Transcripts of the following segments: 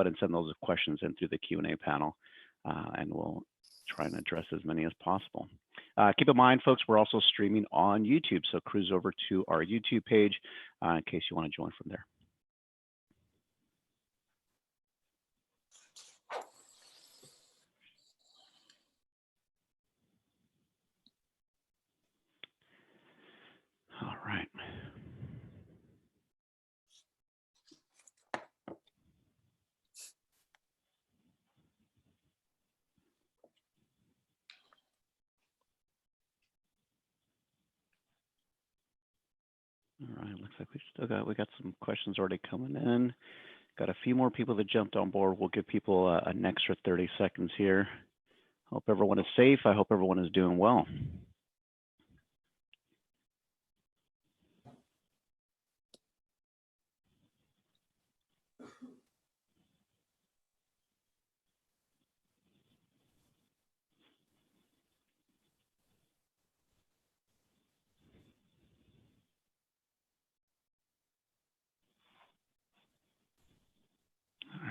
ahead and send those questions in through the Q&A panel, and we'll try and address as many as possible. Keep in mind, folks, we're also streaming on YouTube, so cruise over to our YouTube page in case you want to join from there. All right. All right, looks like we got some questions already coming in. Got a few more people that jumped on board. We'll give people an extra 30 seconds here. Hope everyone is safe. I hope everyone is doing well.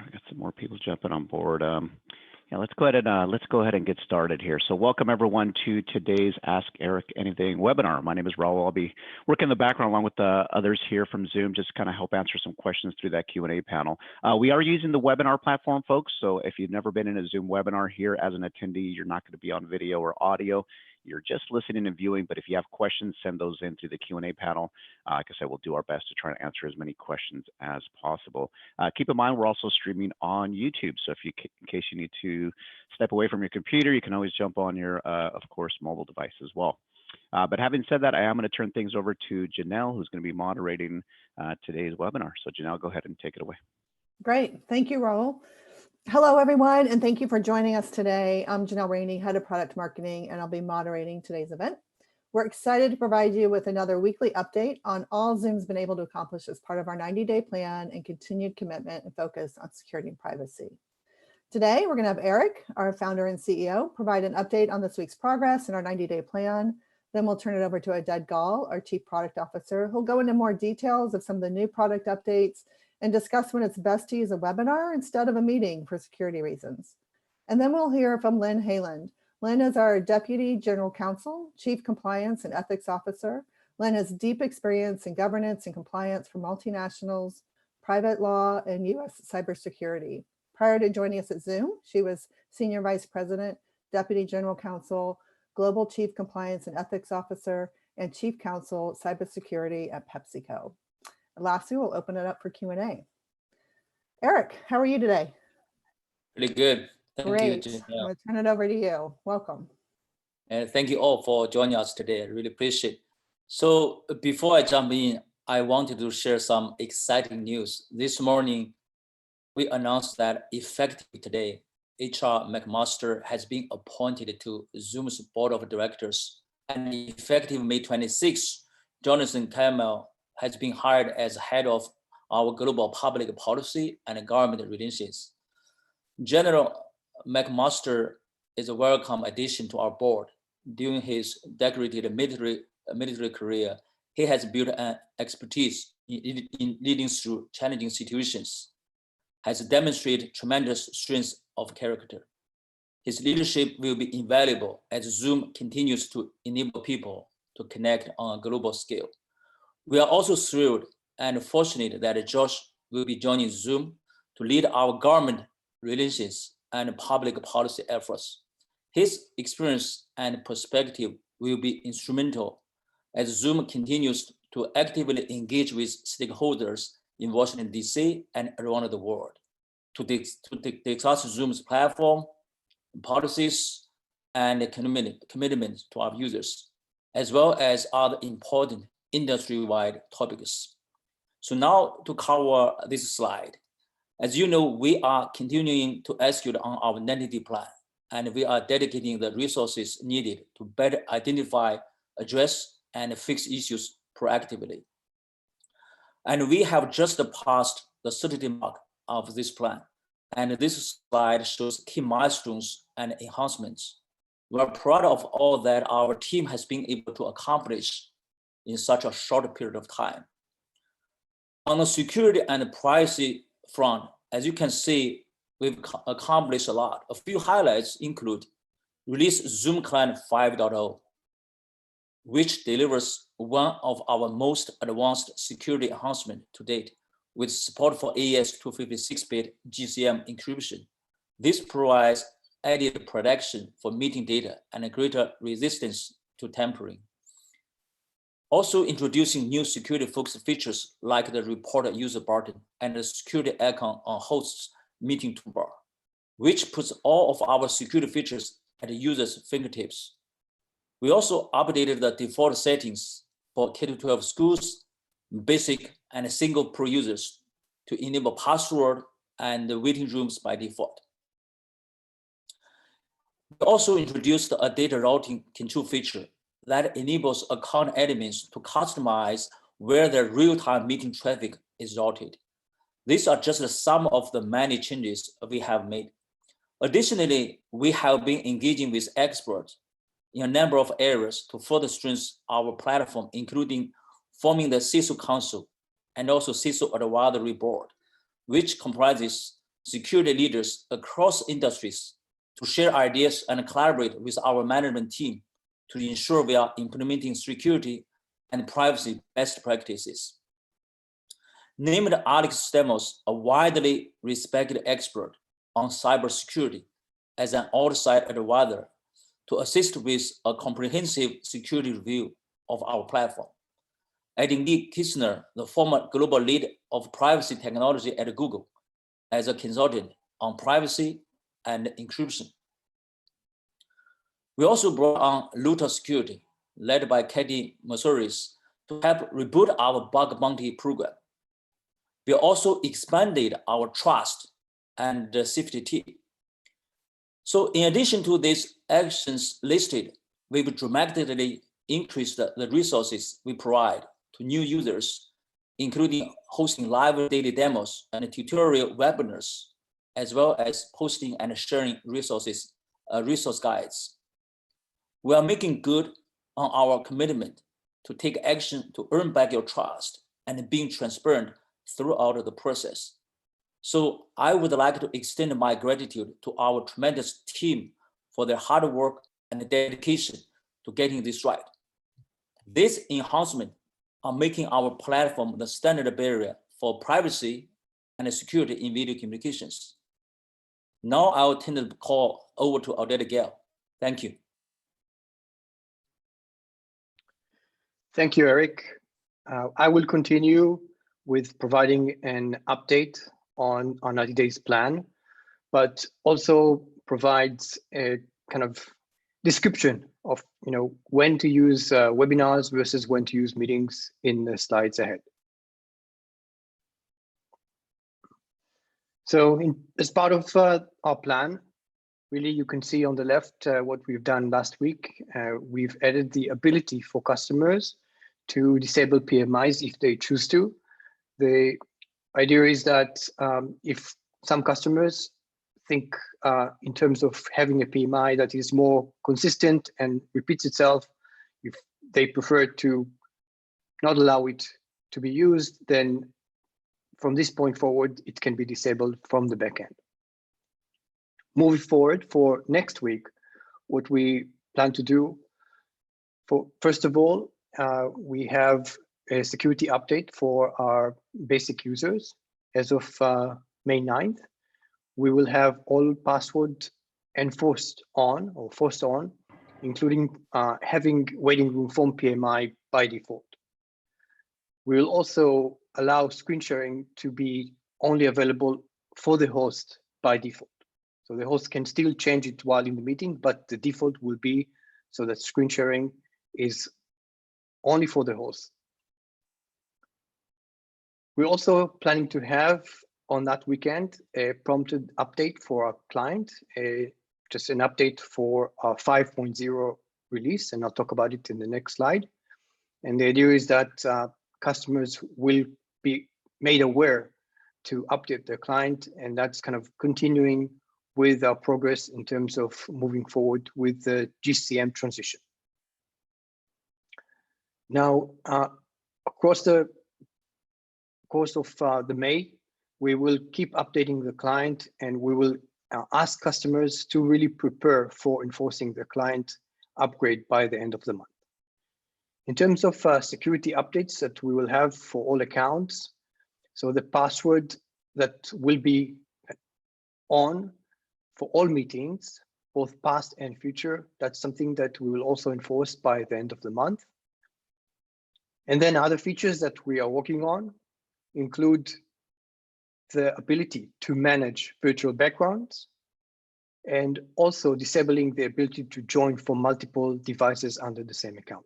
We got some more people jumping on board. Yeah, let's go ahead and get started here. So welcome everyone to today's Ask Eric Anything webinar. My name is Raul. I'll be working in the background along with the others here from Zoom, just kind of help answer some questions through that Q&A panel. We are using the webinar platform, folks. So if you've never been in a Zoom webinar here as an attendee, you're not going to be on video or audio. You're just listening and viewing, but if you have questions, send those in through the Q&A panel. Like I said, we'll do our best to try and answer as many questions as possible. Keep in mind, we're also streaming on YouTube. So if you, in case you need to step away from your computer, you can always jump on your, of course, mobile device as well. But having said that, I am going to turn things over to Janelle, who's going to be moderating today's webinar. So Janelle, go ahead and take it away. Great. Thank you, Raul. Hello, everyone, and thank you for joining us today. I'm Janelle Rainey, Head of Product Marketing, and I'll be moderating today's event. We're excited to provide you with another weekly update on all Zoom's been able to accomplish as part of our 90-day plan and continued commitment and focus on security and privacy. Today, we're going to have Eric, our founder and CEO, provide an update on this week's progress in our 90-day plan. Then we'll turn it over to Oded Gal, our Chief Product Officer, who'll go into more details of some of the new product updates and discuss when it's best to use a webinar instead of a meeting for security reasons. And then we'll hear from Lynn Hayland. Lynn is our Deputy General Counsel, Chief Compliance and Ethics Officer. Lynn has deep experience in governance and compliance for multinationals, private law, and US cybersecurity. Prior to joining us at Zoom, she was Senior Vice President, Deputy General Counsel, Global Chief Compliance and Ethics Officer, and Chief Counsel, Cybersecurity at PepsiCo. Lastly, we'll open it up for Q&A. Eric, how are you today? Pretty good. Great. You, I'm going to turn it over to you. Welcome. And thank you all for joining us today. I really appreciate it. So before I jump in, I wanted to share some exciting news. This morning, we announced that effective today, HR McMaster has been appointed to Zoom's board of directors. And effective May 26, Jonathan Kallmer has been hired as head of our global public policy and government relations. General McMaster is a welcome addition to our board. During his decorated military career, he has built an expertise in leading through challenging situations, has demonstrated tremendous strength of character. His leadership will be invaluable as Zoom continues to enable people to connect on a global scale. We are also thrilled and fortunate that Josh will be joining Zoom to lead our government relations and public policy efforts. His experience and perspective will be instrumental as Zoom continues to actively engage with stakeholders in Washington, D.C. and around the world to discuss Zoom's platform, policies, and commitment to our users, as well as other important industry-wide topics. So now to cover this slide. As you know, we are continuing to execute on our 90-day plan, and we are dedicating the resources needed to better identify, address, and fix issues proactively. And we have just passed the 30-day mark of this plan. And this slide shows key milestones and enhancements. We are proud of all that our team has been able to accomplish in such a short period of time. On the security and privacy front, as you can see, we've accomplished a lot. A few highlights include release Zoom Client 5.0, which delivers one of our most advanced security enhancements to date with support for AES 256-bit GCM encryption. This provides added protection for meeting data and a greater resistance to tampering. Also introducing new security-focused features like the report user button and the security icon on host's meeting toolbar, which puts all of our security features at the user's fingertips. We also updated the default settings for K-12 schools, basic and single pro users to enable password and waiting rooms by default. We also introduced a data routing control feature that enables account admins to customize where their real-time meeting traffic is routed. These are just some of the many changes we have made. Additionally, we have been engaging with experts in a number of areas to further strengthen our platform, including forming the CISO Council and also CISO Advisory Board, which comprises security leaders across industries to share ideas and collaborate with our management team to ensure we are implementing security and privacy best practices. Named Alex Stamos, a widely respected expert on cybersecurity, as an outside advisor to assist with a comprehensive security review of our platform. Adding Kissner, the former global lead of privacy technology at Google, as a consultant on privacy and encryption. We also brought on Rollout Security, led by Katie Moussouris, to help reboot our bug bounty program. We also expanded our trust and safety team. So in addition to these actions listed, we've dramatically increased the resources we provide to new users, including hosting live daily demos and tutorial webinars, as well as posting and sharing resources, resource guides. We are making good on our commitment to take action to earn back your trust and being transparent throughout the process. So I would like to extend my gratitude to our tremendous team for their hard work and dedication to getting this right. This enhancement are making our platform the standard barrier for privacy and security in video communications. Now I'll turn the call over to Oded. Thank you. Thank you, Eric. I will continue with providing an update on our 90 days plan, but also provides a kind of description of when to use webinars versus when to use meetings in the slides ahead. So as part of our plan, really you can see on the left what we've done last week. We've added the ability for customers to disable PMIs if they choose to. The idea is that if some customers think in terms of having a PMI that is more consistent and repeats itself, if they prefer to not allow it to be used, then from this point forward, it can be disabled from the backend. Moving forward for next week, what we plan to do, first of all, we have a security update for our basic users. As of May 9th, we will have all password enforced on or forced on, including having waiting room form PMI by default. We will also allow screen sharing to be only available for the host by default. So the host can still change it while in the meeting, but the default will be so that screen sharing is only for the host. We're also planning to have on that weekend a prompted update for our client, just an update for our 5.0 release, and I'll talk about it in the next slide. And the idea is that customers will be made aware to update their client, and that's kind of continuing with our progress in terms of moving forward with the GCM transition. Now, across the course of the May, we will keep updating the client, and we will ask customers to really prepare for enforcing the client upgrade by the end of the month. In terms of security updates that we will have for all accounts, so the password that will be on for all meetings, both past and future, that's something that we will also enforce by the end of the month. And then other features that we are working on include the ability to manage virtual backgrounds, and also disabling the ability to join from multiple devices under the same account.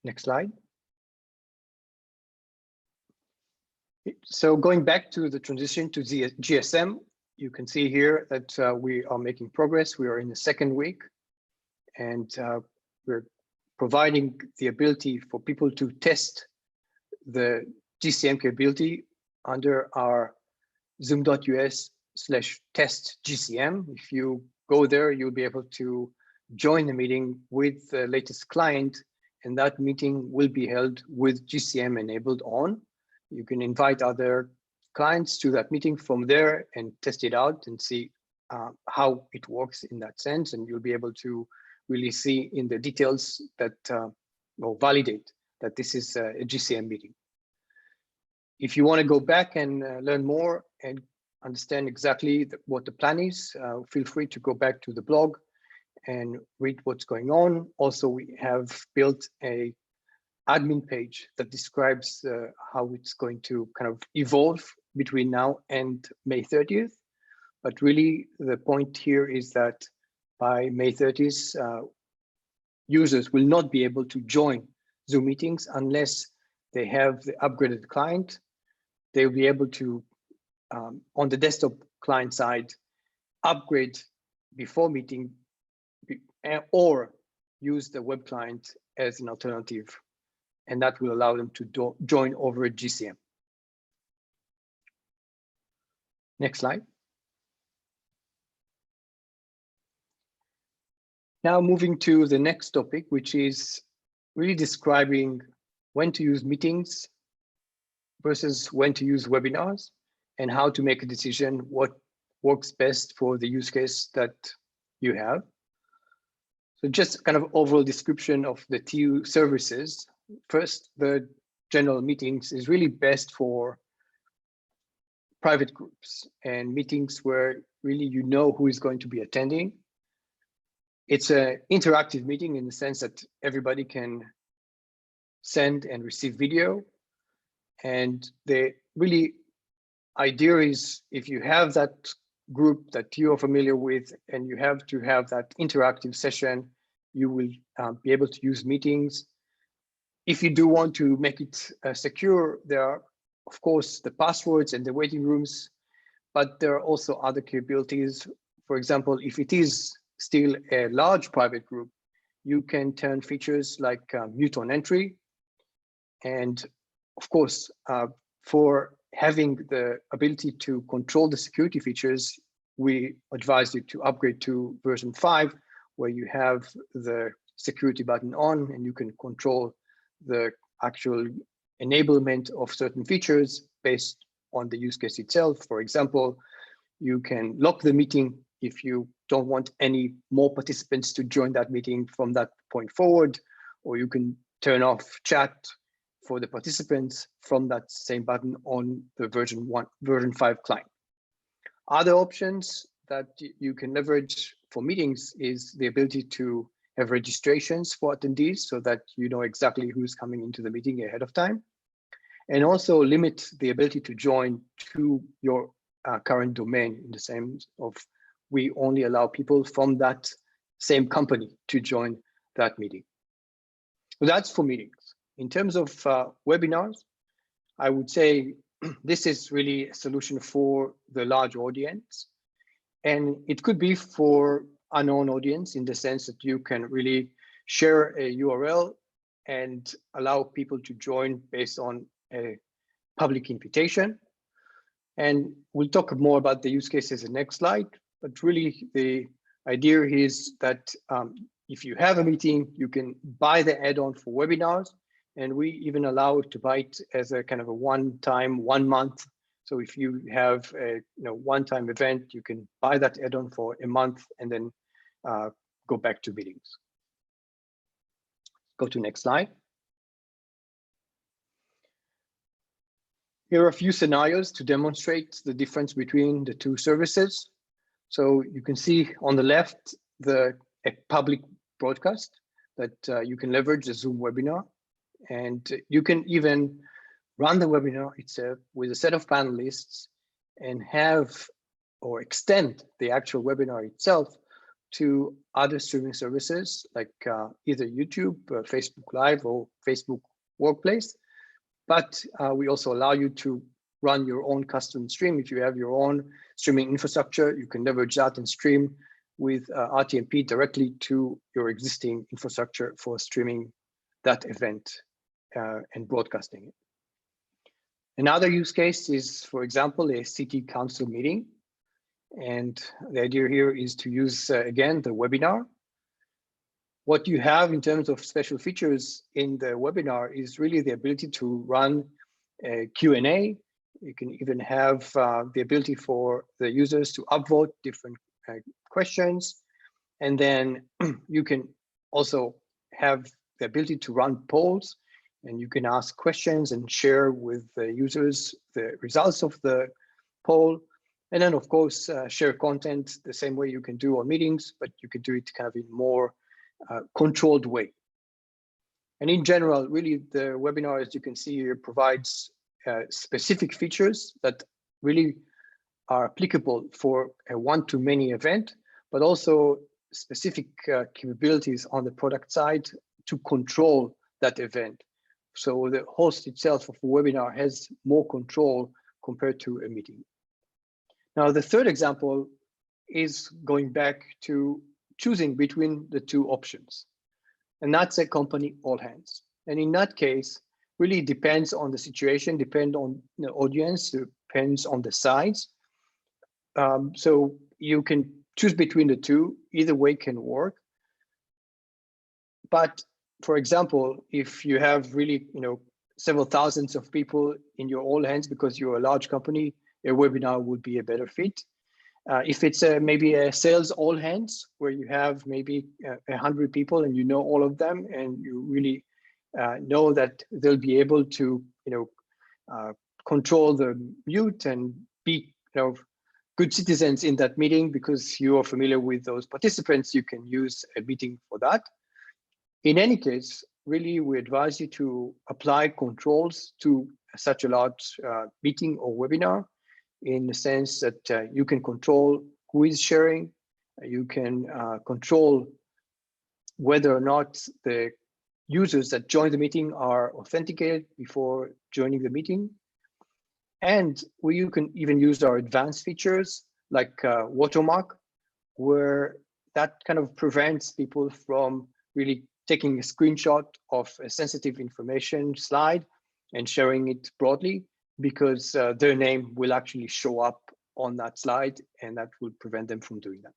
Next slide. So going back to the transition to the GSM, you can see here that we are making progress. We are in the second week, and we're providing the ability for people to test the GCM capability under our zoom.us/test GCM. If you go there, you'll be able to join the meeting with the latest client, and that meeting will be held with GCM enabled on. You can invite other clients to that meeting from there and test it out and see how it works in that sense, and you'll be able to really see in the details that or validate that this is a GCM meeting. If you want to go back and learn more and understand exactly what the plan is, feel free to go back to the blog and read what's going on. Also, we have built a admin page that describes how it's going to kind of evolve between now and May 30th. But really, the point here is that by May 30th, users will not be able to join Zoom meetings unless they have the upgraded client. They'll be able to, on the desktop client side, upgrade before meeting or use the web client as an alternative, and that will allow them to join over a GCM. Next slide. Now moving to the next topic, which is really describing when to use meetings versus when to use webinars, and how to make a decision what works best for the use case that you have. So just kind of overall description of the two services. First, the general meetings is really best for private groups and meetings where really you know who is going to be attending. It's an interactive meeting in the sense that everybody can send and receive video. And the really idea is, if you have that group that you are familiar with and you have to have that interactive session, you will be able to use meetings. If you do want to make it secure, there are, of course, the passwords and the waiting rooms, but there are also other capabilities. For example, if it is still a large private group, you can turn features like mute on entry. And of course, for having the ability to control the security features, we advise you to upgrade to version 5, where you have the security button on and you can control the actual enablement of certain features based on the use case itself. For example, you can lock the meeting if you don't want any more participants to join that meeting from that point forward, or you can turn off chat for the participants from that same button on the version 5 client. Other options that you can leverage for meetings is the ability to have registrations for attendees so that you know exactly who's coming into the meeting ahead of time, and also limit the ability to join to your current domain, in the sense of we only allow people from that same company to join that meeting. So that's for meetings. In terms of webinars, I would say this is really a solution for the large audience. And it could be for unknown audience in the sense that you can really share a URL and allow people to join based on a public invitation. And we'll talk more about the use cases in the next slide. But really, the idea is that if you have a meeting, you can buy the add-on for webinars, And we even allow to buy it as a kind of a one-time, 1 month. So if you have a one-time event, you can buy that add-on for a month and then go back to meetings. Go to next slide. Here are a few scenarios to demonstrate the difference between the two services. So you can see on the left, a public broadcast that you can leverage the Zoom webinar. And you can even run the webinar itself with a set of panelists and have or extend the actual webinar itself to other streaming services like either YouTube, Facebook Live, or Facebook Workplace. But we also allow you to run your own custom stream. If you have your own streaming infrastructure, you can leverage that and stream with RTMP directly to your existing infrastructure for streaming that event and broadcasting it. Another use case is, for example, a city council meeting. And the idea here is to use, again, the webinar. What you have in terms of special features in the webinar is really the ability to run a Q&A. You can even have the ability for the users to upvote different questions. And then you can also have the ability to run polls, and you can ask questions and share with the users the results of the poll. And then, of course, share content the same way you can do on meetings, but you can do it kind of in more controlled way. And in general, really, the webinar, as you can see here, provides specific features that really are applicable for a one-to-many event, but also specific capabilities on the product side to control that event. So the host itself of a webinar has more control compared to a meeting. Now, the third example is going back to choosing between the two options. And that's a company all hands. And in that case, really depends on the situation, depends on the audience, depends on the size. So you can choose between the two, either way can work. But for example, if you have really, several thousands of people in your all hands because you're a large company, a webinar would be a better fit. If it's maybe a sales all hands where you have maybe 100 people and you know all of them and you really know that they'll be able to, control the mute and be, good citizens in that meeting because you are familiar with those participants, you can use a meeting for that. In any case, really, we advise you to apply controls to such a large meeting or webinar, in the sense that you can control who is sharing, you can control whether or not the users that join the meeting are authenticated before joining the meeting. And you can even use our advanced features like watermark, where that kind of prevents people from really taking a screenshot of a sensitive information slide and sharing it broadly, because their name will actually show up on that slide, and that will prevent them from doing that.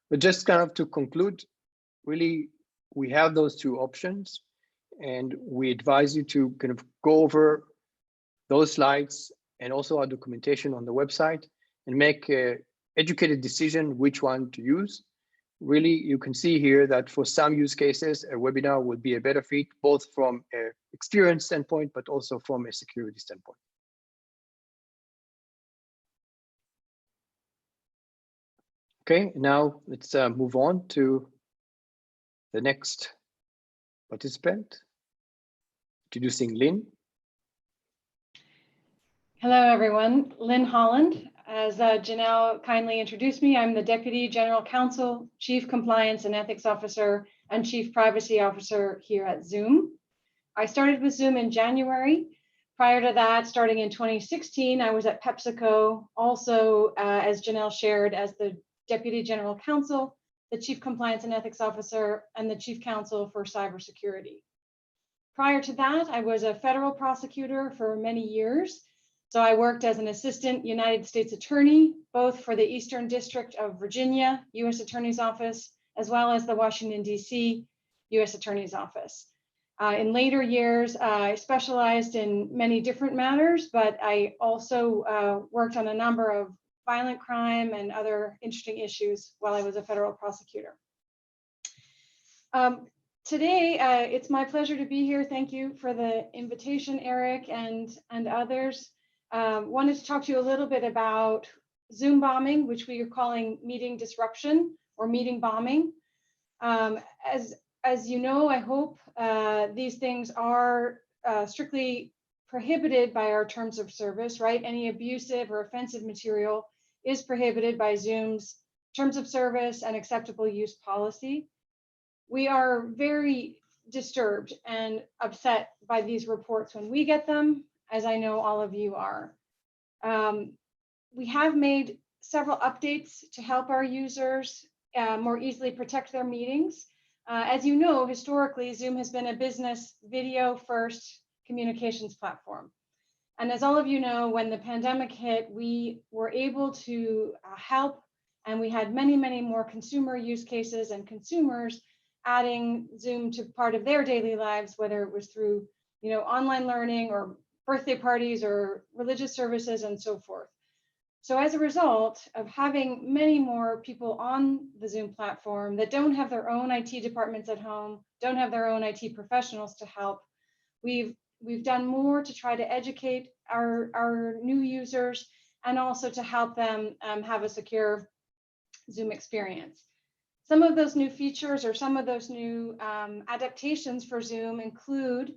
But just kind of to conclude, really, we have those two options, and we advise you to kind of go over those slides and also our documentation on the website and make an educated decision which one to use. Really, you can see here that for some use cases, a webinar would be a better fit, both from an experience standpoint, but also from a security standpoint. Okay, now let's move on to the next participant, introducing Lynn. Hello, everyone. Lynn Holland. As Janelle kindly introduced me, I'm the Deputy General Counsel, Chief Compliance and Ethics Officer, and Chief Privacy Officer here at Zoom. I started with Zoom in January. Prior to that, starting in 2016, I was at PepsiCo, also, as Janelle shared, as the Deputy General Counsel, the Chief Compliance and Ethics Officer, and the Chief Counsel for Cybersecurity. Prior to that, I was a federal prosecutor for many years. So I worked as an assistant United States attorney, both for the Eastern District of Virginia, U.S. Attorney's Office, as well as the Washington, D.C. U.S. Attorney's Office. In later years, I specialized in many different matters, but I also worked on a number of violent crime and other interesting issues while I was a federal prosecutor. Today, it's my pleasure to be here. Thank you for the invitation, Eric and others. Wanted to talk to you a little bit about Zoom bombing, which we are calling meeting disruption or meeting bombing. As you know, I hope these things are strictly prohibited by our terms of service, right? Any abusive or offensive material is prohibited by Zoom's terms of service and acceptable use policy. We are very disturbed and upset by these reports when we get them, as I know all of you are. We have made several updates to help our users more easily protect their meetings. As you know, historically, Zoom has been a business video first communications platform. And as all of you know, when the pandemic hit, we were able to help, and we had many, many more consumer use cases and consumers adding Zoom to part of their daily lives, whether it was through, online learning or birthday parties or religious services and so forth. So as a result of having many more people on the Zoom platform that don't have their own IT departments at home, don't have their own IT professionals to help, we've done more to try to educate our new users and also to help them have a secure Zoom experience. Some of those new features or some of those new adaptations for Zoom include,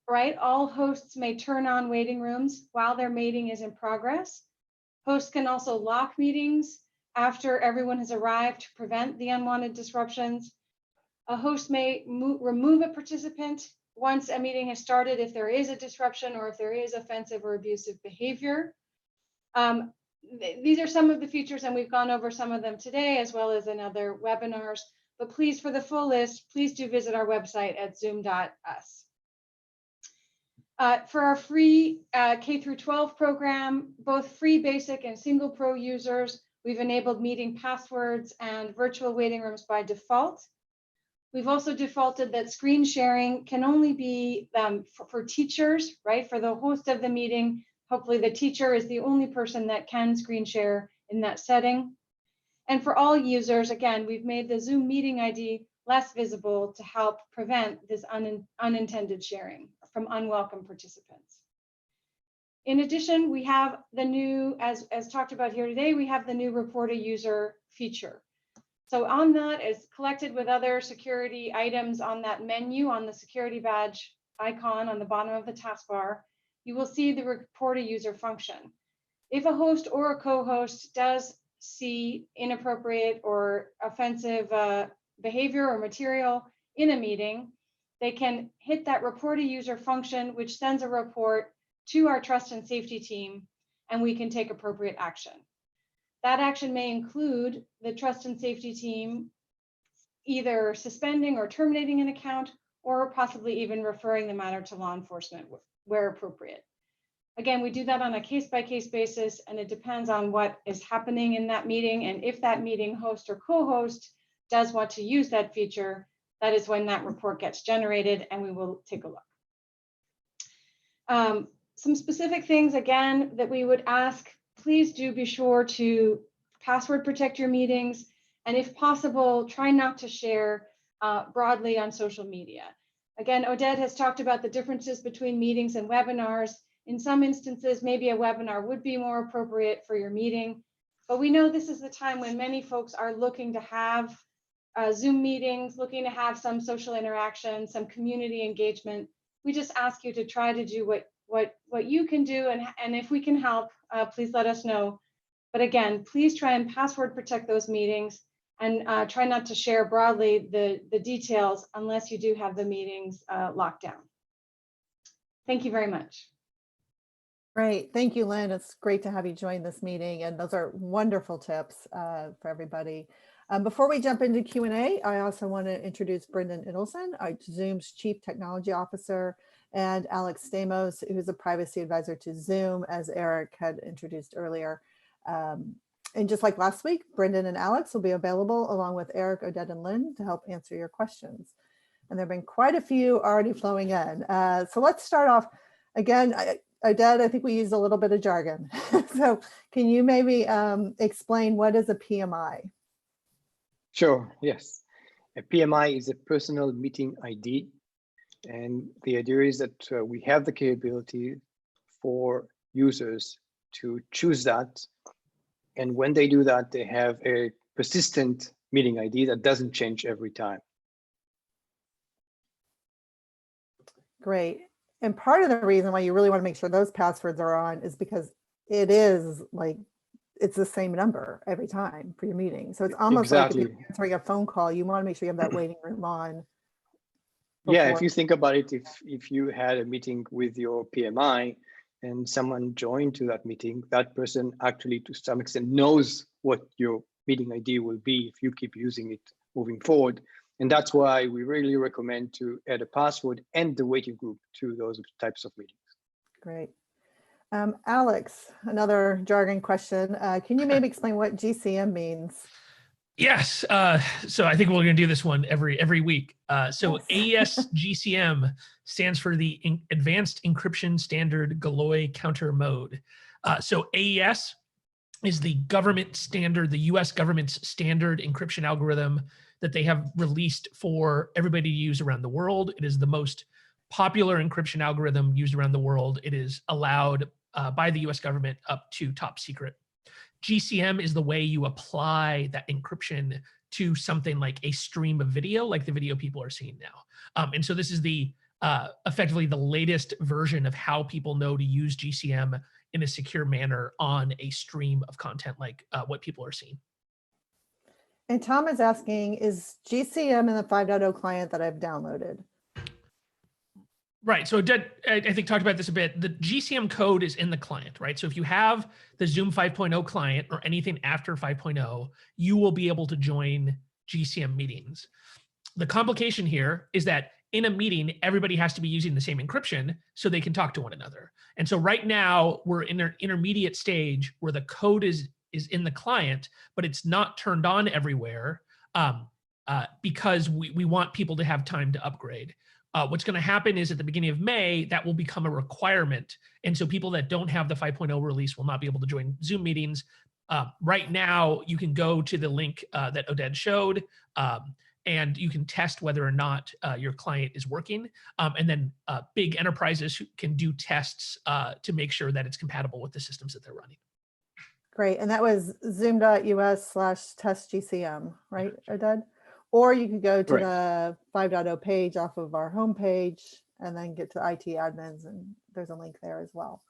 right, all hosts may turn on waiting rooms while their meeting is in progress. Hosts can also lock meetings after everyone has arrived to prevent the unwanted disruptions. A host may remove a participant once a meeting has started if there is a disruption or if there is offensive or abusive behavior. These are some of the features, and we've gone over some of them today as well as in other webinars. But please, for the full list, please do visit our website at zoom.us. For our free K-12 program, both free basic and single pro users, we've enabled meeting passwords and virtual waiting rooms by default. We've also defaulted that screen sharing can only be for teachers, right? For the host of the meeting, hopefully the teacher is the only person that can screen share in that setting. And for all users, again, we've made the Zoom meeting ID less visible to help prevent this unintended sharing from unwelcome participants. In addition, we have the new, as talked about here today, we have the new report a user feature. So on that is collected with other security items on that menu on the security badge icon on the bottom of the taskbar, you will see the report a user function. If a host or a co-host does see inappropriate or offensive behavior or material in a meeting, they can hit that report a user function, which sends a report to our trust and safety team, and we can take appropriate action. That action may include the trust and safety team either suspending or terminating an account, or possibly even referring the matter to law enforcement where appropriate. Again, we do that on a case-by-case basis, and it depends on what is happening in that meeting. And if that meeting host or co-host does want to use that feature, that is when that report gets generated, and we will take a look. Some specific things, again, that we would ask, please do be sure to password protect your meetings, and if possible, try not to share broadly on social media. Again, Oded has talked about the differences between meetings and webinars. In some instances, maybe a webinar would be more appropriate for your meeting, but we know this is the time when many folks are looking to have Zoom meetings, looking to have some social interaction, some community engagement. We just ask you to try to do what you can do, and if we can help, please let us know. But again, please try and password protect those meetings, and try not to share broadly the details unless you do have the meetings locked down. Thank you very much. Great. Thank you, Lynn. It's great to have you join this meeting, and those are wonderful tips for everybody. Before we jump into Q&A, I also want to introduce Brendan Idelson, Zoom's Chief Technology Officer, and Alex Stamos, who's a privacy advisor to Zoom, as Eric had introduced earlier. And just like last week, Brendan and Alex will be available along with Eric, Oded, and Lynn to help answer your questions. and there have been quite a few already flowing in. So let's start off. Again, Oded, I think we used a little bit of jargon. So can you maybe explain what is a PMI? Sure, yes. A PMI is a personal meeting ID. And the idea is that we have the capability for users to choose that. And when they do that, they have a persistent meeting ID that doesn't change every time. Great. And part of the reason why you really want to make sure those passwords are on is because it is like, it's the same number every time for your meeting. So it's almost Exactly. like if you're answering a phone call, you want to make sure you have that waiting room on. Yeah, before. if you think about it, if you had a meeting with your PMI and someone joined to that meeting, that person actually to some extent knows what your meeting ID will be if you keep using it moving forward. And that's why we really recommend to add a password and the waiting group to those types of meetings. Great. Alex, another jargon question. Can you maybe explain what GCM means? Yes. So I think we're going to do this one every week. So Yes. AES GCM stands for the Advanced Encryption Standard Galloy Counter Mode. So AES is the government standard, the US government's standard encryption algorithm that they have released for everybody to use around the world. It is the most popular encryption algorithm used around the world. It is allowed by the US government up to top secret. GCM is the way you apply that encryption to something like a stream of video, like the video people are seeing now. And so this is the effectively the latest version of how people know to use GCM in a secure manner on a stream of content like what people are seeing. And Tom is asking, is GCM in the 5.0 client that I've downloaded? Right. So I think talked about this a bit. The GCM code is in the client, right? So if you have the Zoom 5.0 client or anything after 5.0, you will be able to join GCM meetings. The complication here is that in a meeting, everybody has to be using the same encryption so they can talk to one another. And so right now we're in an intermediate stage where the code is in the client, but it's not turned on everywhere because we want people to have time to upgrade. What's going to happen is at the beginning of May, that will become a requirement. And so people that don't have the 5.0 release will not be able to join Zoom meetings. Right now, you can go to the link that Oded showed, and you can test whether or not your client is working. And then big enterprises can do tests to make sure that it's compatible with the systems that they're running. Great. And that was zoom.us/testgcm, right, Oded? Or you could go to the 5.0 page off of our homepage and then get to IT admins, and there's a link there as well.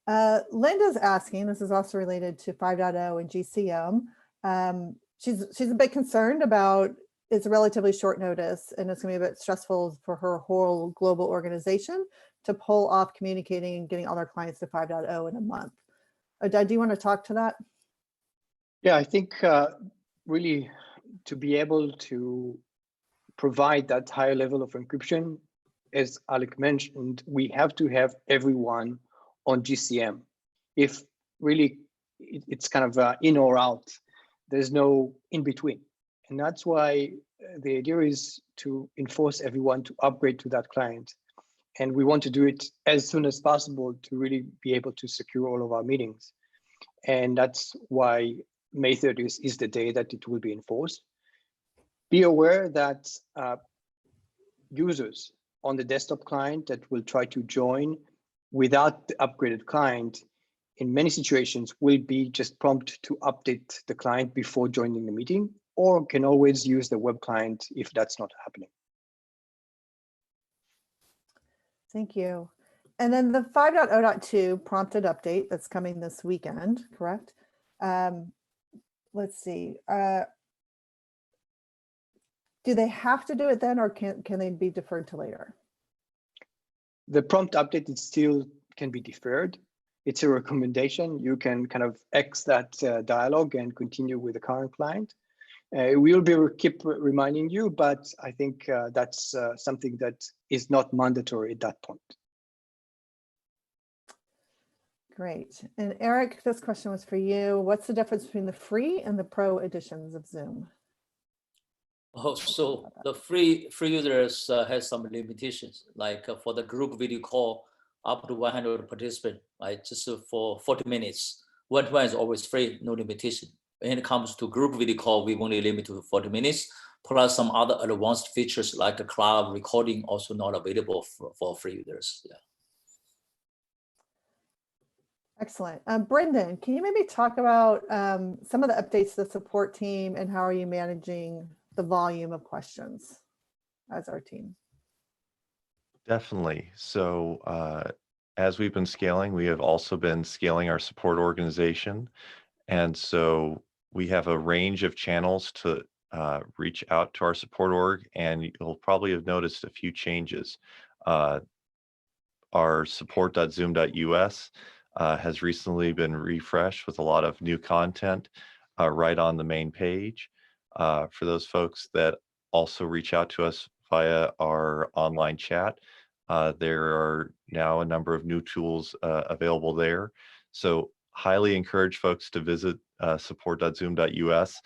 Linda's asking, this is also related to 5.0 and GCM. She's a bit concerned about it's a relatively short notice and it's going to be a bit stressful for her whole global organization to pull off communicating and getting all their clients to 5.0 in a month. Oded, do you want to talk to that? Yeah, I think really to be able to provide that higher level of encryption, as Alec mentioned, we have to have everyone on GCM. If really it's kind of in or out, there's no in between. And that's why the idea is to enforce everyone to upgrade to that client. And we want to do it as soon as possible to really be able to secure all of our meetings. And that's why May 30th is the day that it will be enforced. Be aware that users on the desktop client that will try to join without the upgraded client in many situations will be just prompted to update the client before joining the meeting, or can always use the web client if that's not happening. Thank you. And then the 5.0.2 prompted update that's coming this weekend, correct? Let's see. Do they have to do it then, or can they be deferred to later? The prompt update it still can be deferred. It's a recommendation. You can kind of X that dialogue and continue with the current client. We'll keep reminding you, but I think that's something that is not mandatory at that point. Great. And Eric, this question was for you. What's the difference between the free and the pro editions of Zoom? Oh, so the free users has some limitations, like for the group video call, up to 100 participants, right? Just for 40 minutes. One-to-one is always free, no limitation. When it comes to group video call, we only limit to 40 minutes, plus some other advanced features like a cloud recording also not available for free users. Yeah. Excellent. Brendan, can you maybe talk about some of the updates to the support team and how are you managing the volume of questions as our team? Definitely. So as we've been scaling, we have also been scaling our support organization. And so we have a range of channels to reach out to our support org, and you'll probably have noticed a few changes. Our support.zoom.us has recently been refreshed with a lot of new content right on the main page. For those folks that also reach out to us via our online chat, there are now a number of new tools available there. So highly encourage folks to visit support.zoom.us,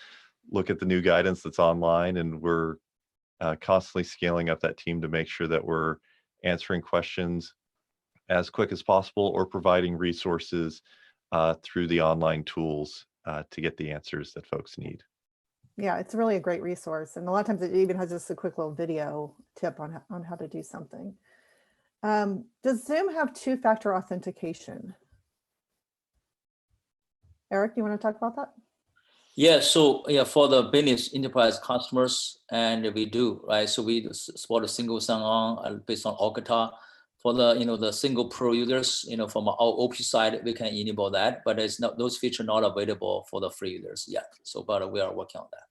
look at the new guidance that's online, and we're constantly scaling up that team to make sure that we're answering questions as quick as possible or providing resources through the online tools to get the answers that folks need. Yeah, it's really a great resource. And a lot of times it even has just a quick little video tip on how to do something. Does Zoom have two-factor authentication? Eric, you want to talk about that? Yeah, so yeah, for the business enterprise customers, and we do, right? So we support a single sign-on based on Okta. For the the single pro users, from our OP side, we can enable that, but it's not, those features not available for the free users yet. So, but we are working on that.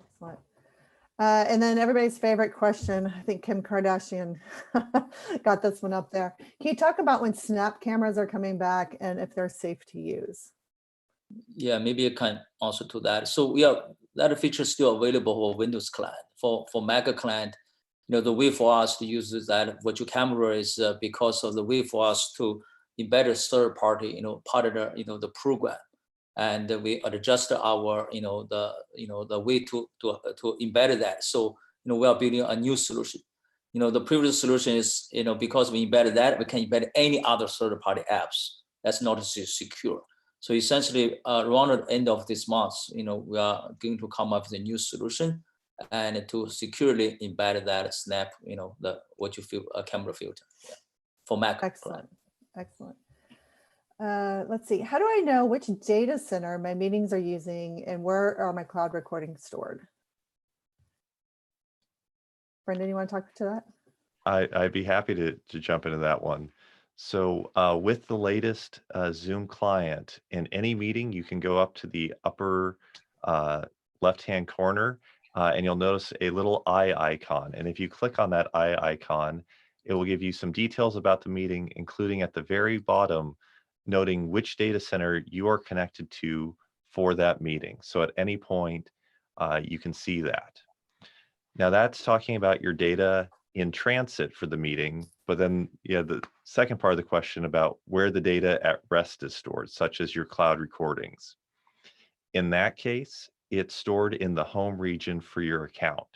Excellent. And then everybody's favorite question, I think Kim Kardashian got this one up there. Can you talk about when Snap cameras are coming back and if they're safe to use? Yeah, maybe I can answer to that. So that feature is still available for Windows client. For Mac client, the way for us to use that virtual camera is because of the way for us to embed a third party, partner, the program, and we adjust our, the way to embed that. So, we are building a new solution. The previous solution is, because we embedded that, we can embed any other third party apps. That's not secure. So essentially, around the end of this month, we are going to come up with a new solution and to securely embed that Snap, camera filter for Mac. Excellent, excellent. Let's see, how do I know which data center my meetings are using and where are my cloud recordings stored? Brendan, you want to talk to that? I'd be happy to jump into that one. So with the latest Zoom client, in any meeting, you can go up to the upper left-hand corner and you'll notice a little eye icon. And if you click on that eye icon, it will give you some details about the meeting, including at the very bottom, noting which data center you are connected to for that meeting. So at any point, you can see that. Now that's talking about your data in transit for the meeting, but then the second part of the question about where the data at rest is stored, such as your cloud recordings. In that case, it's stored in the home region for your account.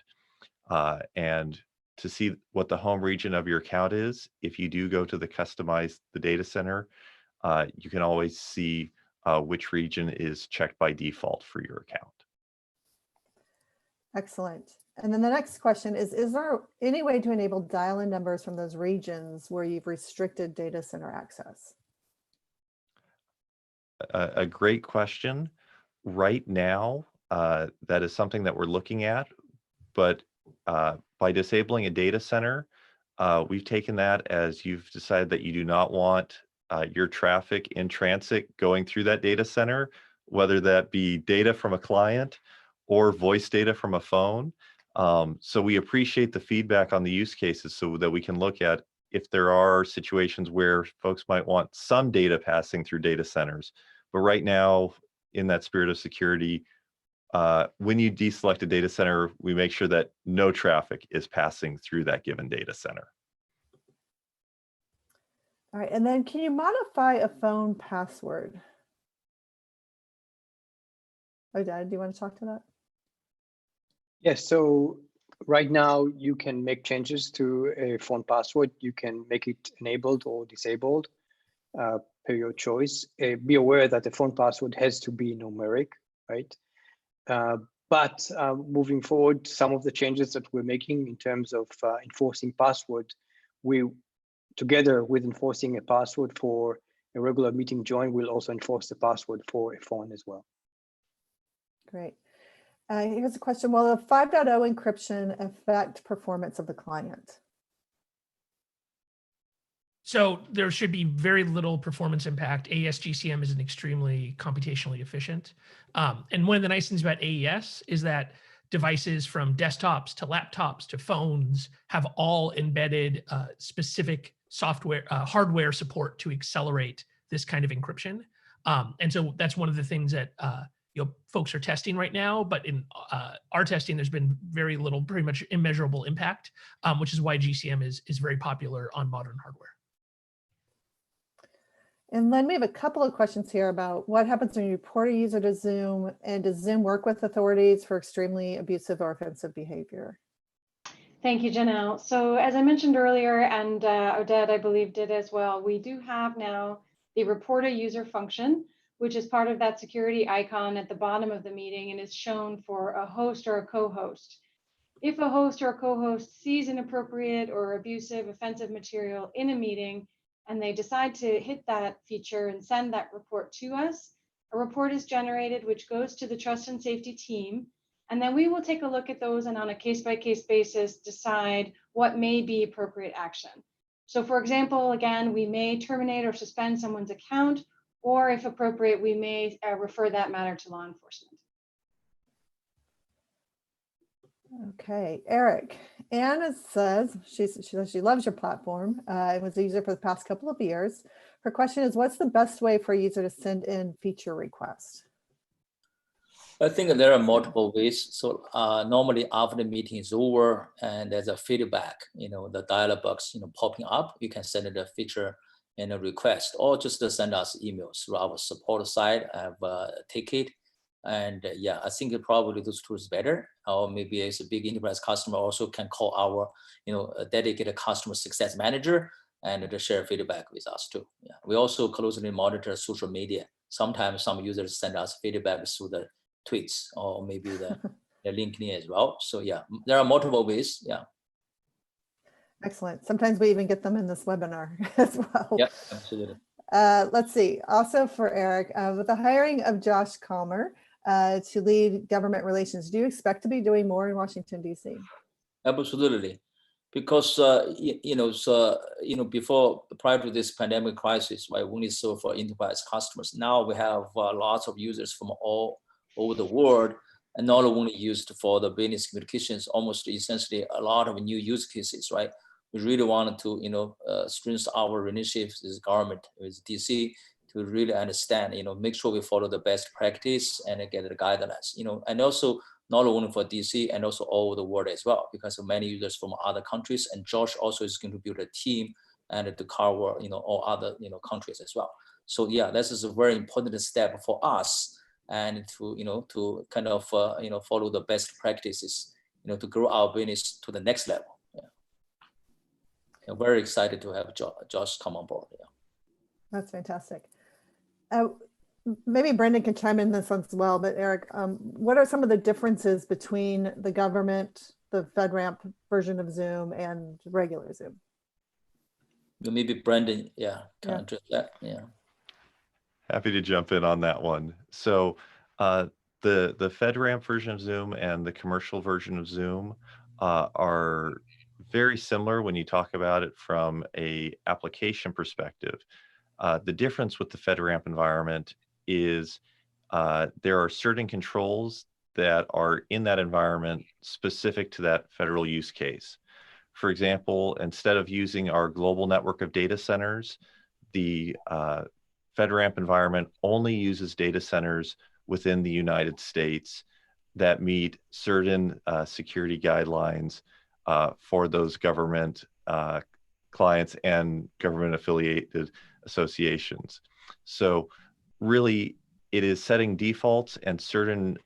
And to see what the home region of your account is, if you do go to the customize the data center, you can always see which region is checked by default for your account. Excellent. And then the next question is there any way to enable dial-in numbers from those regions where you've restricted data center access? A great question. Right now, that is something that we're looking at, but by disabling a data center, we've taken that as you've decided that you do not want your traffic in transit going through that data center, whether that be data from a client or voice data from a phone. So we appreciate the feedback on the use cases so that we can look at if there are situations where folks might want some data passing through data centers. But right now, in that spirit of security, when you deselect a data center, we make sure that no traffic is passing through that given data center. All right, and then can you modify a phone password? Oded, do you want to talk to that? Yes, so right now you can make changes to a phone password. You can make it enabled or disabled per your choice. Be aware that the phone password has to be numeric, right? But moving forward, some of the changes that we're making in terms of enforcing password, we, together with enforcing a password for a regular meeting join, will also enforce the password for a phone as well. Great. Here's a question. Will the 5.0 encryption affect performance of the client? So there should be very little performance impact. AES GCM is an extremely computationally efficient. And one of the nice things about AES is that devices from desktops to laptops to phones have all embedded specific software, hardware support to accelerate this kind of encryption. And so that's one of the things that folks are testing right now. But in our testing, there's been very little, pretty much immeasurable impact, which is why GCM is very popular on modern hardware. And then we have a couple of questions here about what happens when you report a user to Zoom, and does Zoom work with authorities for extremely abusive or offensive behavior? Thank you, Janelle. So as I mentioned earlier, and Oded, I believe, did as well, we do have now the report a user function, which is part of that security icon at the bottom of the meeting and is shown for a host or a co-host. If a host or a co-host sees inappropriate or abusive, offensive material in a meeting, and they decide to hit that feature and send that report to us, a report is generated, which goes to the trust and safety team. And then we will take a look at those and on a case-by-case basis, decide what may be appropriate action. So for example, again, we may terminate or suspend someone's account, or if appropriate, we may refer that matter to law enforcement. Okay, Eric. Anna says she loves your platform. Was a user for the past couple of years. Her question is, what's the best way for a user to send in feature requests? I think there are multiple ways. So normally after the meeting is over and there's a feedback, the dialog box, popping up, you can send it a feature and a request, or just to send us emails through our support side. I have a ticket. And yeah, I think probably those tools better. Or maybe as a big enterprise customer also can call our, a dedicated customer success manager and to share feedback with us too. Yeah, we also closely monitor social media. Sometimes some users send us feedback through the tweets or maybe the LinkedIn as well. So yeah, there are multiple ways. Yeah. Excellent. Sometimes we even get them in this webinar as well. Yeah, absolutely. Let's see. Also for Eric, with the hiring of Josh Kallmer to lead government relations, do you expect to be doing more in Washington, D.C.? Absolutely. Because, before, prior to this pandemic crisis, I only serve for enterprise customers. Now we have lots of users from all over the world, and not only used for the business communications, almost essentially a lot of new use cases, right? We really wanted to, strengthen our relationships with government, with DC, to really understand, make sure we follow the best practice and get the guidelines, and also not only for DC and also all over the world as well, because of many users from other countries. And Josh also is going to build a team and to cover, all other, countries as well. So yeah, this is a very important step for us, and to, to kind of, follow the best practices, to grow our business to the next level. I'm very excited to have Josh come on board. Yeah. That's fantastic. Maybe Brendan can chime in this as well, but Eric, what are some of the differences between the government, the FedRAMP version of Zoom, and regular Zoom? Maybe Brendan, can address that. Yeah. Happy to jump in on that one. So the FedRAMP version of Zoom and the commercial version of Zoom are very similar when you talk about it from a application perspective. The difference with the FedRAMP environment is there are certain controls that are in that environment specific to that federal use case. For example, instead of using our global network of data centers, the FedRAMP environment only uses data centers within the United States that meet certain security guidelines for those government clients and government affiliated associations. So really, it is setting defaults and certain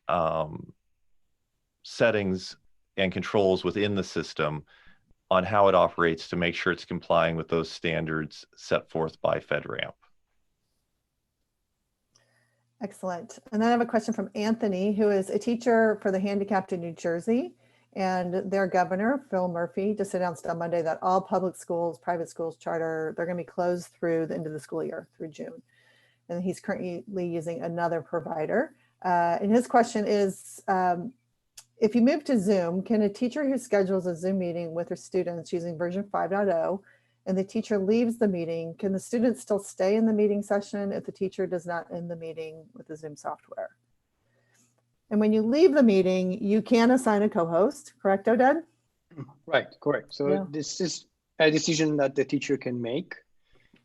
settings and controls within the system on how it operates to make sure it's complying with those standards set forth by FedRAMP. Excellent. And then I have a question from Anthony, who is a teacher for the handicapped in New Jersey. And their governor, Phil Murphy, just announced on Monday that all public schools, private schools, charter, they're going to be closed through the end of the school year, through June. And he's currently using another provider. And his question is, if you move to Zoom, can a teacher who schedules a Zoom meeting with her students using version 5.0 and the teacher leaves the meeting, can the students still stay in the meeting session if the teacher does not end the meeting with the Zoom software? And when you leave the meeting, you can assign a co-host, correct, Oded? Right, correct. So Yeah. this is a decision that the teacher can make,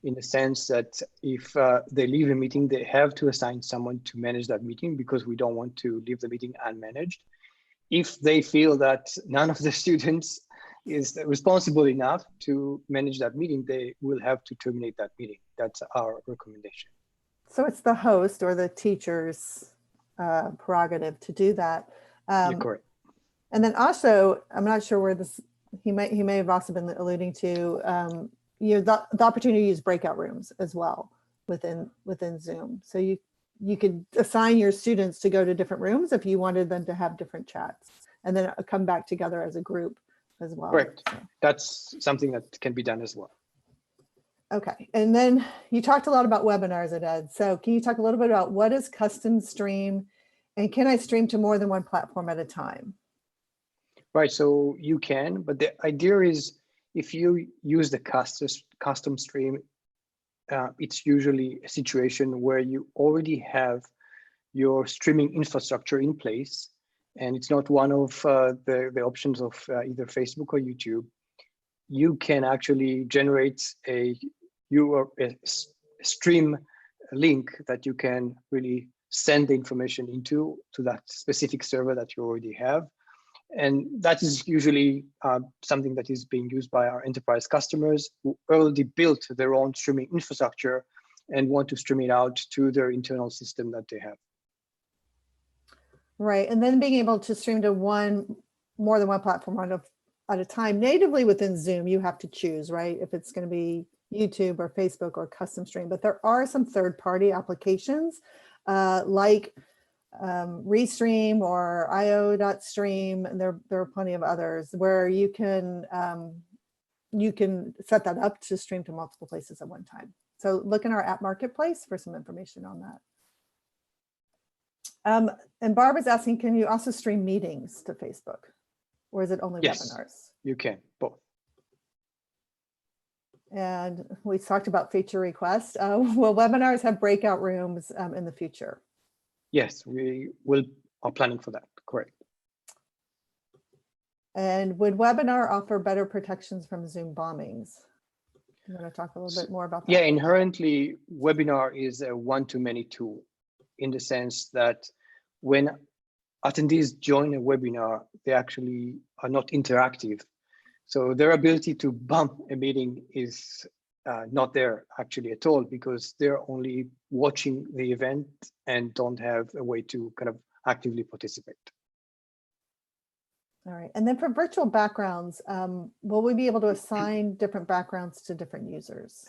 in the sense that if they leave a meeting, they have to assign someone to manage that meeting, because we don't want to leave the meeting unmanaged. If they feel that none of the students is responsible enough to manage that meeting, they will have to terminate that meeting. That's our recommendation. So it's the host or the teacher's prerogative to do that. You're correct. And then also, I'm not sure where this, he may have also been alluding to, the opportunity to use breakout rooms as well within Zoom. So you could assign your students to go to different rooms if you wanted them to have different chats, and then come back together as a group as well. Correct. So. That's something that can be done as well. Okay, and then you talked a lot about webinars, Oded. So can you talk a little bit about what is custom stream, and can I stream to more than one platform at a time? Right, so you can, but the idea is if you use the custom stream, it's usually a situation where you already have your streaming infrastructure in place, and it's not one of the options of either Facebook or YouTube. You can actually generate a stream link that you can really send the information to that specific server that you already have. And that is usually something that is being used by our enterprise customers who already built their own streaming infrastructure and want to stream it out to their internal system that they have. Right, and then being able to stream to more than one platform at a time. Natively within Zoom, you have to choose, right? If it's going to be YouTube or Facebook or custom stream, but there are some third-party applications like Restream or io.stream, and there are plenty of others where you can set that up to stream to multiple places at one time. So look in our app marketplace for some information on that. And Barbara's asking, can you also stream meetings to Facebook, or is it only webinars? You can, both. And we talked about feature requests. Will webinars have breakout rooms in the future? Yes, we are planning for that, correct. And would webinar offer better protections from Zoom bombings? You want to talk a little bit more about that? Yeah, inherently, webinar is a one-to-many tool, in the sense that when attendees join a webinar, they actually are not interactive. So their ability to bump a meeting is not there actually at all, because they're only watching the event and don't have a way to kind of actively participate. All right, and then for virtual backgrounds, will we be able to assign different backgrounds to different users?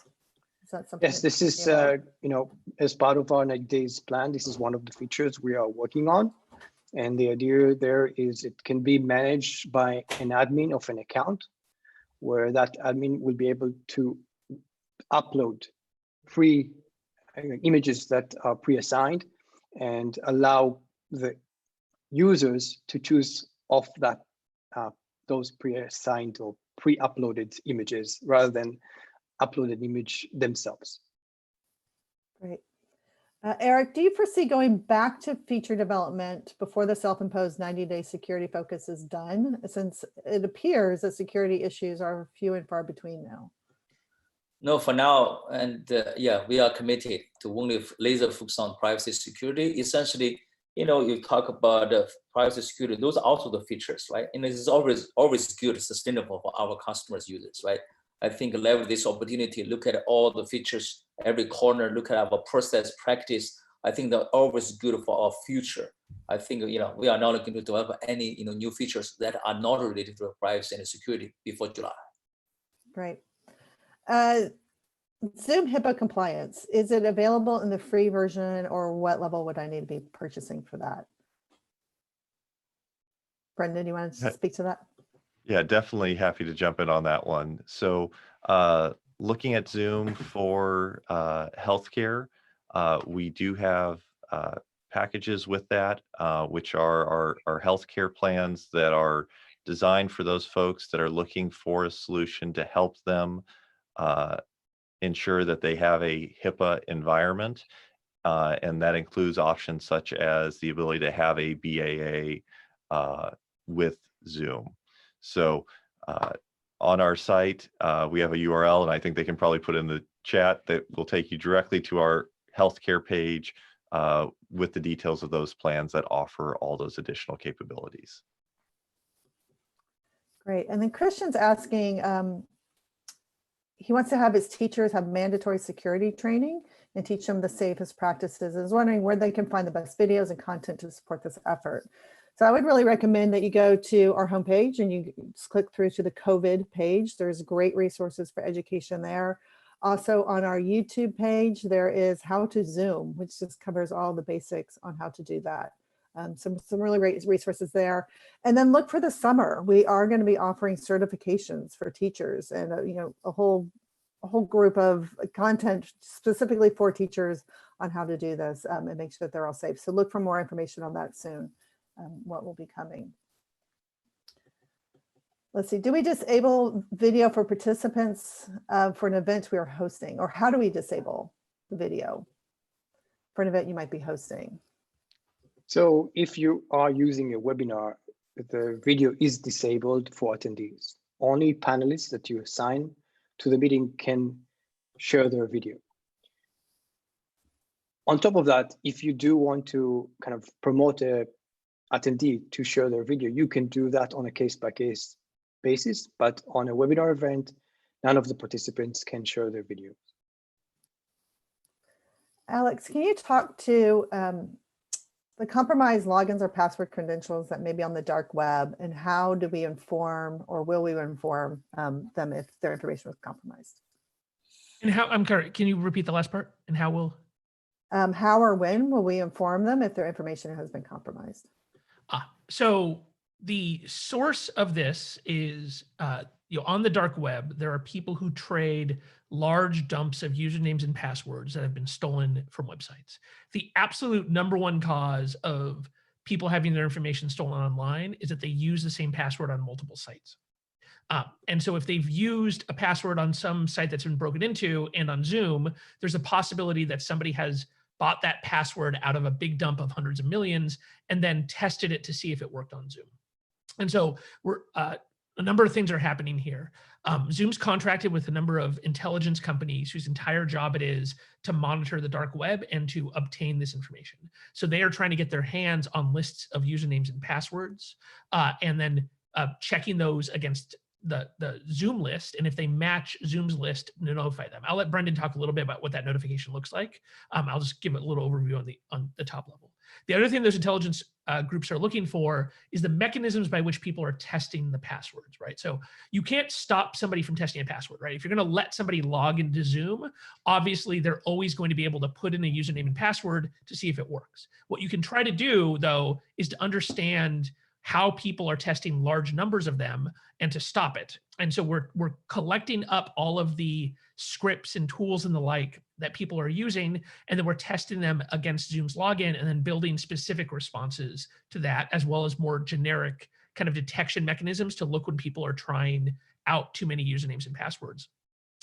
Is that something? Yes, this is, as part of our 90 days plan, this is one of the features we are working on. And the idea there is it can be managed by an admin of an account, where that admin will be able to upload free images that are pre-assigned and allow the users to choose off that those pre-assigned or pre-uploaded images rather than uploaded image themselves. Great. Eric, do you foresee going back to feature development before the self-imposed 90-day security focus is done, since it appears that security issues are few and far between now? No, for now, and yeah, we are committed to only laser focus on privacy security. Essentially, you talk about privacy security; those are also the features, right? And it's always good, sustainable for our customers, users, right? I think leverage this opportunity, look at all the features, every corner, look at our process, practice. I think that always good for our future. I think, we are not looking to develop any, new features that are not related to privacy and security before July. Great. Zoom HIPAA compliance, is it available in the free version, or what level would I need to be purchasing for that? Brendan, you want to speak to that? Yeah, definitely happy to jump in on that one. So looking at Zoom for healthcare, we do have packages with that, which are our healthcare plans that are designed for those folks that are looking for a solution to help them ensure that they have a HIPAA environment. And that includes options such as the ability to have a BAA with Zoom. So on our site, we have a URL, and I think they can probably put in the chat that will take you directly to our healthcare page with the details of those plans that offer all those additional capabilities. Great. And then Christian's asking, he wants to have his teachers have mandatory security training and teach them the safest practices. I was wondering where they can find the best videos and content to support this effort. So I would really recommend that you go to our homepage and you just click through to the COVID page. There's great resources for education there. Also on our YouTube page, there is How to Zoom, which just covers all the basics on how to do that. Some really great resources there. And then look for the summer. We are going to be offering certifications for teachers and a whole group of content specifically for teachers on how to do this and make sure that they're all safe. So look for more information on that soon, what will be coming. Let's see, do we disable video for participants for an event we are hosting? Or how do we disable the video for an event you might be hosting? So if you are using a webinar, the video is disabled for attendees. Only panelists that you assign to the meeting can share their video. On top of that, if you do want to kind of promote a attendee to share their video, you can do that on a case-by-case basis, but on a webinar event, none of the participants can share their video. Alex, can you talk to the compromised logins or password credentials that may be on the dark web, and how do we inform, or will we inform them if their information was compromised? And how, I'm sorry, can you repeat the last part? And how will? How or when will we inform them if their information has been compromised? So the source of this is, on the dark web, there are people who trade large dumps of usernames and passwords that have been stolen from websites. The absolute #1 cause of people having their information stolen online is that they use the same password on multiple sites. And so if they've used a password on some site that's been broken into and on Zoom, there's a possibility that somebody has bought that password out of a big dump of hundreds of millions and then tested it to see if it worked on Zoom. And so we're a number of things are happening here. Zoom's contracted with a number of intelligence companies whose entire job it is to monitor the dark web and to obtain this information. So they are trying to get their hands on lists of usernames and passwords, and then checking those against the Zoom list. And if they match Zoom's list, notify them. I'll let Brendan talk a little bit about what that notification looks like. I'll just give a little overview on the top level. The other thing those intelligence groups are looking for is the mechanisms by which people are testing the passwords, right? So you can't stop somebody from testing a password, right? If you're going to let somebody log into Zoom, obviously they're always going to be able to put in a username and password to see if it works. What you can try to do, though, is to understand how people are testing large numbers of them and to stop it. And so we're collecting up all of the scripts and tools and the like that people are using, and then we're testing them against Zoom's login and then building specific responses to that, as well as more generic kind of detection mechanisms to look when people are trying out too many usernames and passwords.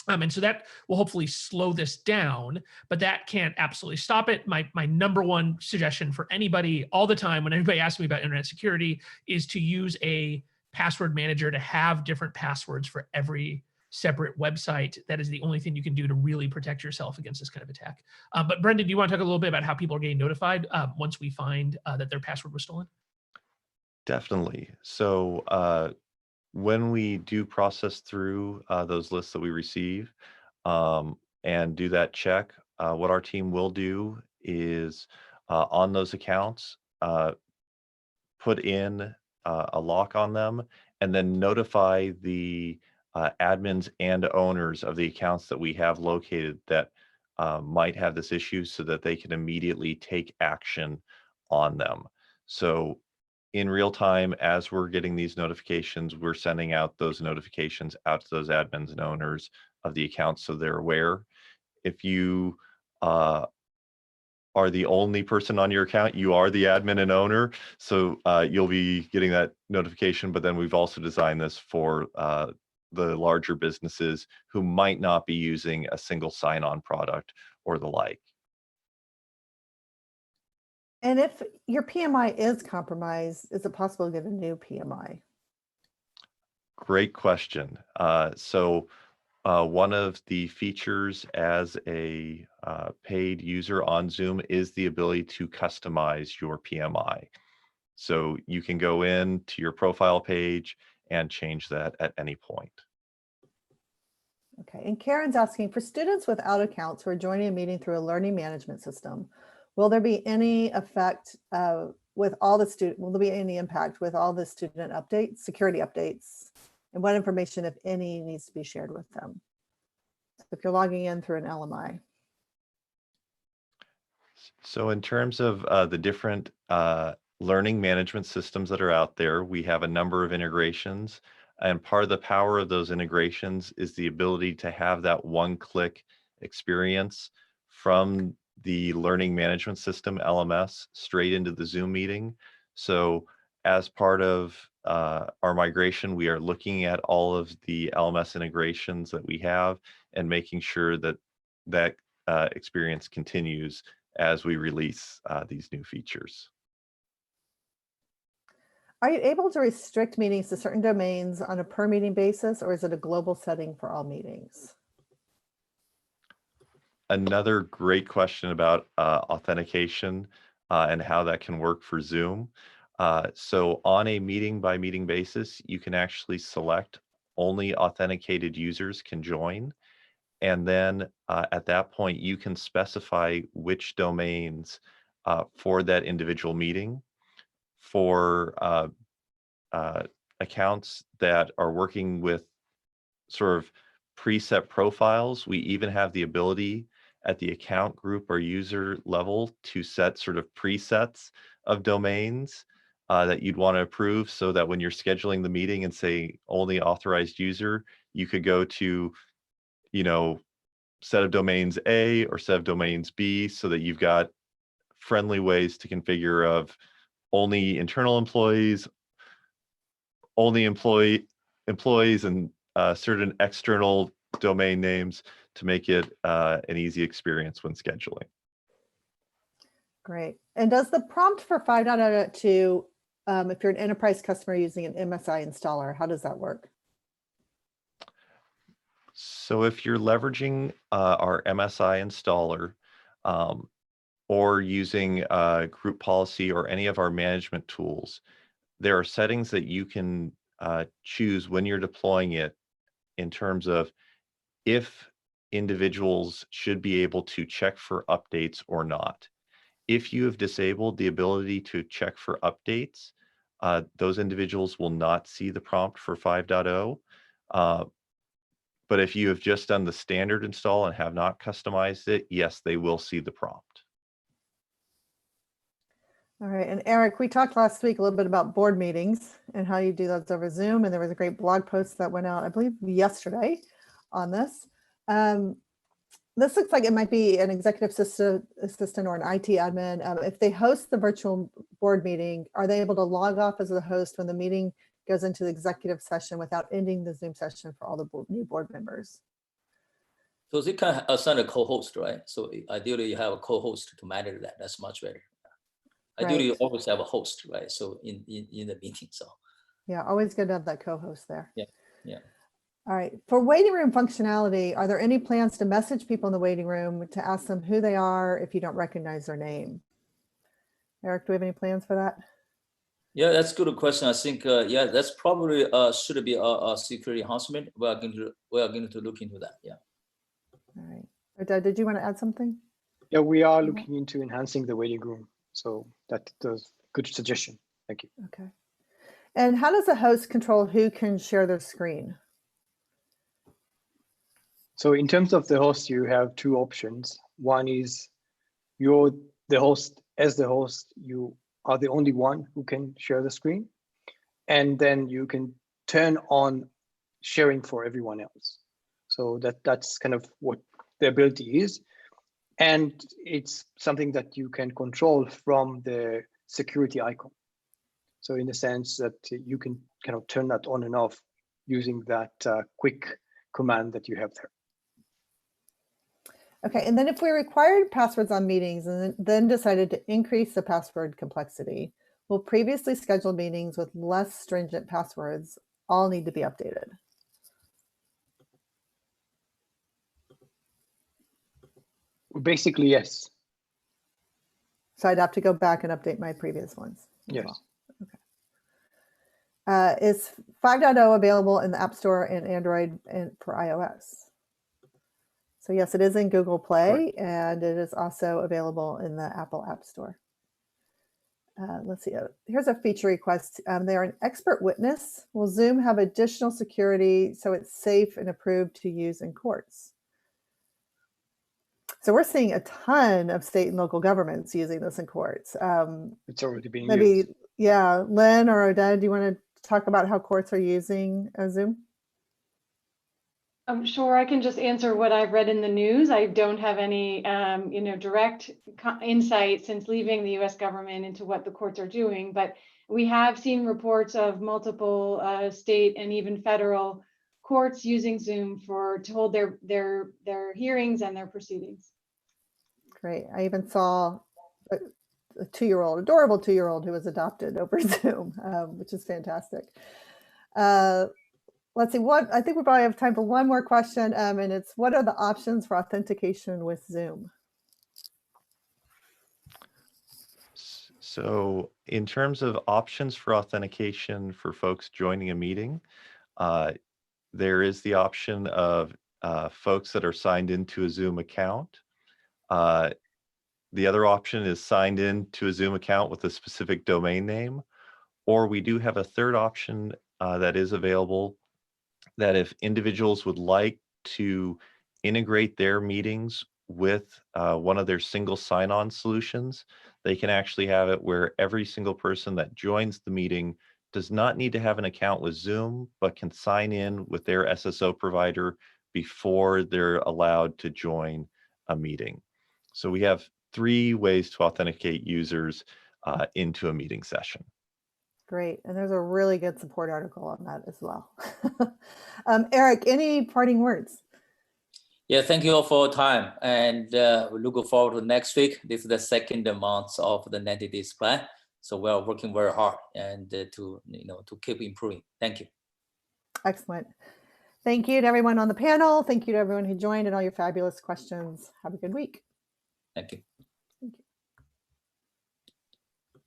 And so that will hopefully slow this down, but that can't absolutely stop it. My #1 suggestion for anybody all the time when anybody asks me about internet security is to use a password manager to have different passwords for every separate website. That is the only thing you can do to really protect yourself against this kind of attack. But Brendan, do you want to talk a little bit about how people are getting notified once we find that their password was stolen? Definitely. So when we do process through those lists that we receive and do that check, what our team will do is on those accounts, put in a lock on them, and then notify the admins and owners of the accounts that we have located that might have this issue, so that they can immediately take action on them. So in real time, as we're getting these notifications, we're sending out those notifications out to those admins and owners of the accounts so they're aware. If you are the only person on your account, you are the admin and owner, so you'll be getting that notification. But then we've also designed this for the larger businesses who might not be using a single sign-on product or the like. And if your PMI is compromised, is it possible to get a new PMI? Great question. So one of the features as a paid user on Zoom is the ability to customize your PMI. So you can go in to your profile page and change that at any point. Okay, and Karen's asking, for students without accounts who are joining a meeting through a learning management system, will there be any effect with all the student, will there be any impact with all the student updates, security updates, and what information, if any, needs to be shared with them if you're logging in through an LMI? So in terms of the different learning management systems that are out there, we have a number of integrations. And part of the power of those integrations is the ability to have that one-click experience from the learning management system, LMS, straight into the Zoom meeting. So as part of our migration, we are looking at all of the LMS integrations that we have and making sure that that experience continues as we release these new features. Are you able to restrict meetings to certain domains on a per meeting basis, or is it a global setting for all meetings? Another great question about authentication and how that can work for Zoom. So on a meeting by meeting basis, you can actually select only authenticated users can join. And then at that point, you can specify which domains for that individual meeting. For accounts that are working with sort of preset profiles, we even have the ability at the account group or user level to set sort of presets of domains that you'd want to approve, so that when you're scheduling the meeting and say only authorized user, you could go to, you know, set of domains A or set of domains B, so that you've got friendly ways to configure of only internal employees, only employees, and certain external domain names to make it an easy experience when scheduling. Great. And does the prompt for 5.0.2, if you're an enterprise customer using an MSI installer, how does that work? So if you're leveraging our MSI installer or using group policy or any of our management tools, there are settings that you can choose when you're deploying it in terms of if individuals should be able to check for updates or not. If you have disabled the ability to check for updates, those individuals will not see the prompt for 5.0. But if you have just done the standard install and have not customized it, yes, they will see the prompt. All right, and Eric, we talked last week a little bit about board meetings and how you do those over Zoom, and there was a great blog post that went out, I believe, yesterday on this. This looks like it might be an executive assistant or an IT admin. If they host the virtual board meeting, are they able to log off as the host when the meeting goes into the executive session without ending the Zoom session for all the new board members? So they can assign a co-host, right? So ideally you have a co-host to manage that. That's much better. Ideally, you always have a host, right? So in the meeting, so. Yeah, always good to have that co-host there. Yeah, yeah. All right, for waiting room functionality, are there any plans to message people in the waiting room to ask them who they are if you don't recognize their name? Eric, do we have any plans for that? Yeah, that's a good question. I think, yeah, that's probably should be a security enhancement. We are going to look into that. Yeah. All right. Oded, did you want to add something? Yeah, we are looking into enhancing the waiting room. So that's a good suggestion. Thank you. Okay. And how does the host control who can share their screen? So in terms of the host, you have two options. One is you're the host. As the host, you are the only one who can share the screen. And then you can turn on sharing for everyone else. So that's kind of what the ability is. And it's something that you can control from the security icon. So in the sense that you can kind of turn that on and off using that quick command that you have there. Okay, and then if we required passwords on meetings and then decided to increase the password complexity, will previously scheduled meetings with less stringent passwords all need to be updated? Basically, yes. So I'd have to go back and update my previous ones as Yes. well. Okay. Is 5.0 available in the App Store and Android and for iOS? So yes, it is in Google Play, and it is also available in the Apple App Store. Let's see. Here's a feature request. They're an expert witness. Will Zoom have additional security so it's safe and approved to use in courts? So we're seeing a ton of state and local governments using this in courts. It's already being Maybe, used. yeah, Lynn or Oded, do you want to talk about how courts are using Zoom? I'm sure I can just answer what I've read in the news. I don't have any, direct insight since leaving the U.S. government into what the courts are doing. But we have seen reports of multiple state and even federal courts using Zoom to hold their hearings and their proceedings. Great. I even saw a 2-year-old, adorable 2-year-old who was adopted over Zoom, which is fantastic. Let's see, I think we probably have time for one more question, and it's what are the options for authentication with Zoom? So in terms of options for authentication for folks joining a meeting, there is the option of folks that are signed into a Zoom account. The other option is signed in to a Zoom account with a specific domain name, or we do have a third option that is available, that if individuals would like to integrate their meetings with one of their single sign-on solutions, they can actually have it where every single person that joins the meeting does not need to have an account with Zoom, but can sign in with their SSO provider before they're allowed to join a meeting. So we have 3 ways to authenticate users into a meeting session. Great. And there's a really good support article on that as well. Eric, any parting words? Yeah, thank you all for your time. And we look forward to next week. This is the second month of the 90 days plan. So we're working very hard and to keep improving. Thank you. Excellent. Thank you to everyone on the panel. Thank you to everyone who joined and all your fabulous questions. Have a good week. Thank you.